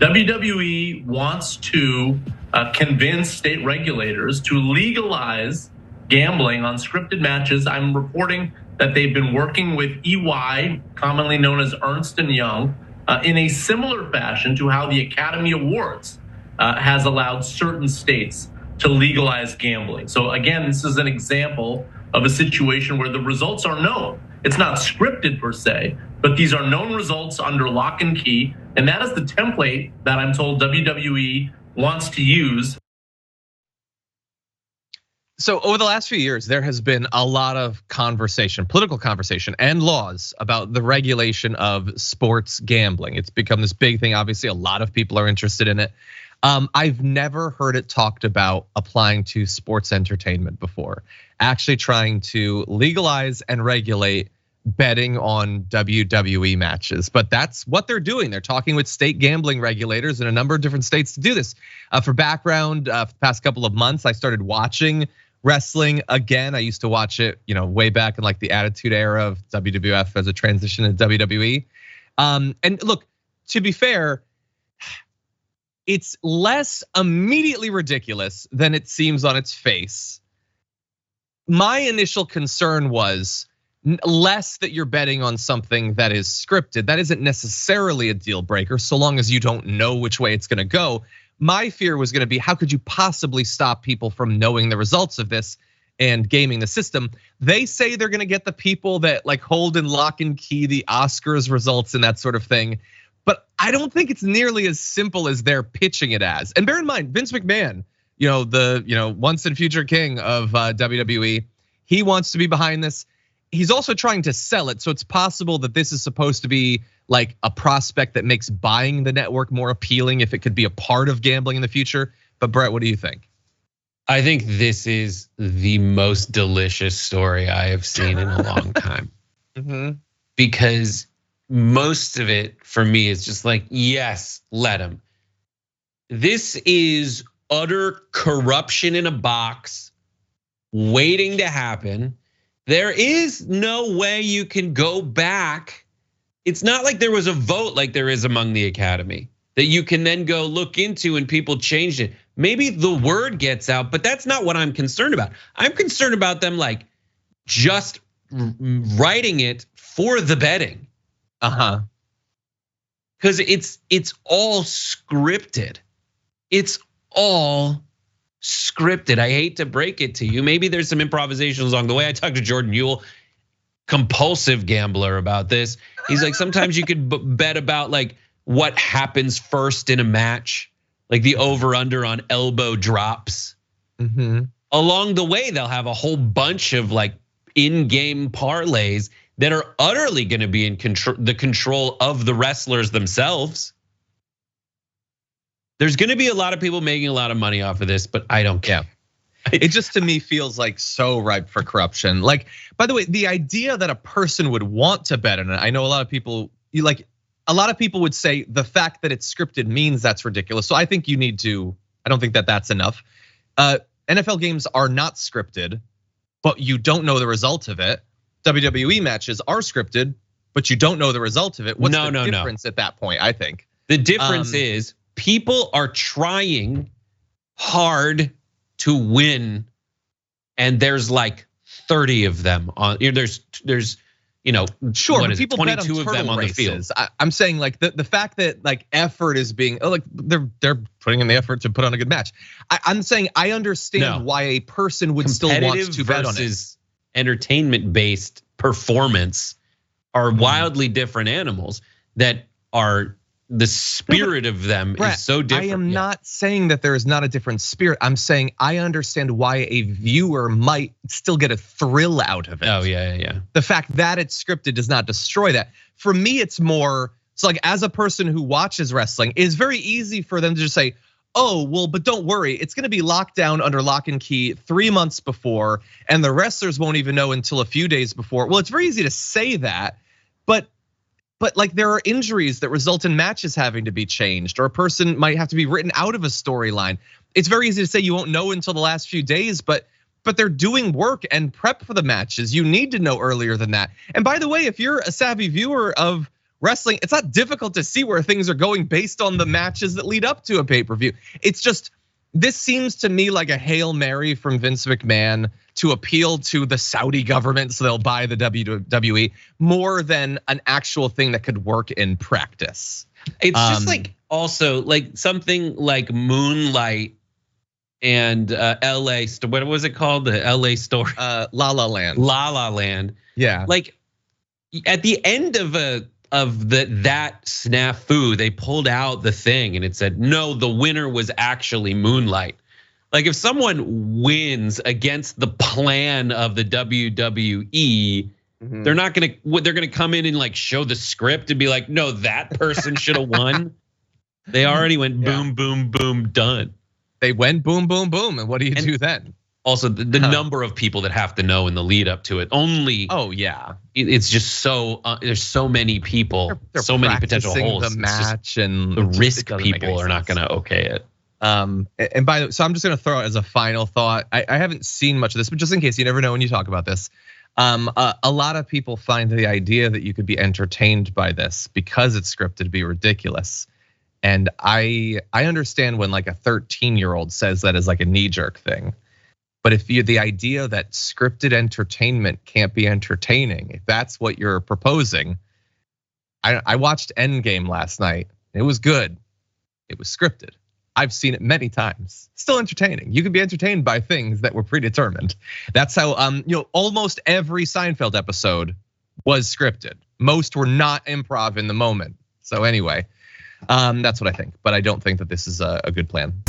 WWE wants to convince state regulators to legalize gambling on scripted matches. I'm reporting that they've been working with EY, commonly known as Ernst & Young, in a similar fashion to how the Academy Awards has allowed certain states to legalize gambling. So again, this is an example of a situation where the results are known. It's not scripted per se, but these are known results under lock and key. And that is the template that I'm told WWE wants to use. So over the last few years, there has been a lot of conversation, political conversation and laws about the regulation of sports gambling. It's become this big thing. Obviously, a lot of people are interested in it. I've never heard it talked about applying to sports entertainment before, actually trying to legalize and regulate betting on WWE matches. But that's what they're doing. They're talking with state gambling regulators in a number of different states to do this. For background, for the past couple of months, I started watching wrestling again. I used to watch it, way back in like the Attitude Era of WWF as a transition to WWE. And look, to be fair, it's less immediately ridiculous than it seems on its face. My initial concern was less that you're betting on something that is scripted. That isn't necessarily a deal breaker so long as you don't know which way it's gonna go. My fear was gonna be, how could you possibly stop people from knowing the results of this and gaming the system? They say they're gonna get the people that like hold in lock and key the Oscars results and that sort of thing. But I don't think it's nearly as simple as they're pitching it as. And bear in mind, Vince McMahon, the once and future king of WWE, he wants to be behind this. He's also trying to sell it, so it's possible that this is supposed to be like a prospect that makes buying the network more appealing if it could be a part of gambling in the future. But Brett, what do you think? I think this is the most delicious story I have seen in a long time. Because most of it for me is just like, yes, let him. This is utter corruption in a box waiting to happen. There is no way you can go back. It's not like there was a vote like there is among the academy that you can then go look into and people changed it. Maybe the word gets out, but that's not what I'm concerned about. I'm concerned about them like just writing it for the betting. Because it's all scripted. It's all scripted. I hate to break it to you. Maybe there's some improvisations along the way. I talked to Jordan Ewell, compulsive gambler, about this. He's like, sometimes you could bet about like what happens first in a match, like the over under on elbow drops. Along the way, they'll have a whole bunch of like in-game parlays that are utterly going to be in the control of the wrestlers themselves. There's going to be a lot of people making a lot of money off of this, but I don't care. It just to me feels like so ripe for corruption. Like, by the way, the idea that a person would want to bet on it, I know a lot of people would say the fact that it's scripted means that's ridiculous. So I think you need to, I don't think that that's enough. NFL games are not scripted, but you don't know the result of it. WWE matches are scripted, but you don't know the result of it. What's the difference at that point, I think? The difference is people are trying hard to win, and there's like 30 of them on. There's sure, but people 22 bet on of them on the field. I'm saying like the fact that like effort is being like they're putting in the effort to put on a good match. I'm saying I understand why a person would still want to bet on it. Entertainment-based performance are wildly different animals that are. The spirit of them is so different. I am not saying that there is not a different spirit. I'm saying I understand why a viewer might still get a thrill out of it. Oh yeah. The fact that it's scripted does not destroy that. For me, it's more, so like as a person who watches wrestling, it's very easy for them to just say, oh, well, but don't worry, it's gonna be locked down under lock and key 3 months before, and the wrestlers won't even know until a few days before. Well, it's very easy to say that, but like there are injuries that result in matches having to be changed, or a person might have to be written out of a storyline. It's very easy to say you won't know until the last few days, but they're doing work and prep for the matches. You need to know earlier than that. And by the way, if you're a savvy viewer of wrestling, it's not difficult to see where things are going based on the matches that lead up to a pay-per-view. It's just, this seems to me like a Hail Mary from Vince McMahon to appeal to the Saudi government so they'll buy the WWE more than an actual thing that could work in practice. It's just like also like something like Moonlight and LA, what was it called? The LA story? La La Land. La La Land. Yeah. Like at the end of that snafu, they pulled out the thing and it said, no, the winner was actually Moonlight. Like if someone wins against the plan of the WWE, they're gonna come in and like show the script and be like, no, that person should have won. They already went boom, boom, boom, done. They went boom, boom, boom, and what do you do then? Also, the number of people that have to know in the lead up to it only. Oh yeah, it's just so there's so many people, they're so many potential holes. The match and the risk people are not gonna okay it. And by the way, so I'm just gonna throw it as a final thought. I haven't seen much of this, but just in case, you never know when you talk about this. A lot of people find the idea that you could be entertained by this because it's scripted to be ridiculous. And I understand when like a 13-year-old says that as like a knee-jerk thing. But if the idea that scripted entertainment can't be entertaining, if that's what you're proposing, I watched Endgame last night. It was good. It was scripted. I've seen it many times. Still entertaining. You can be entertained by things that were predetermined. That's how almost every Seinfeld episode was scripted. Most were not improv in the moment. So anyway, that's what I think. But I don't think that this is a good plan.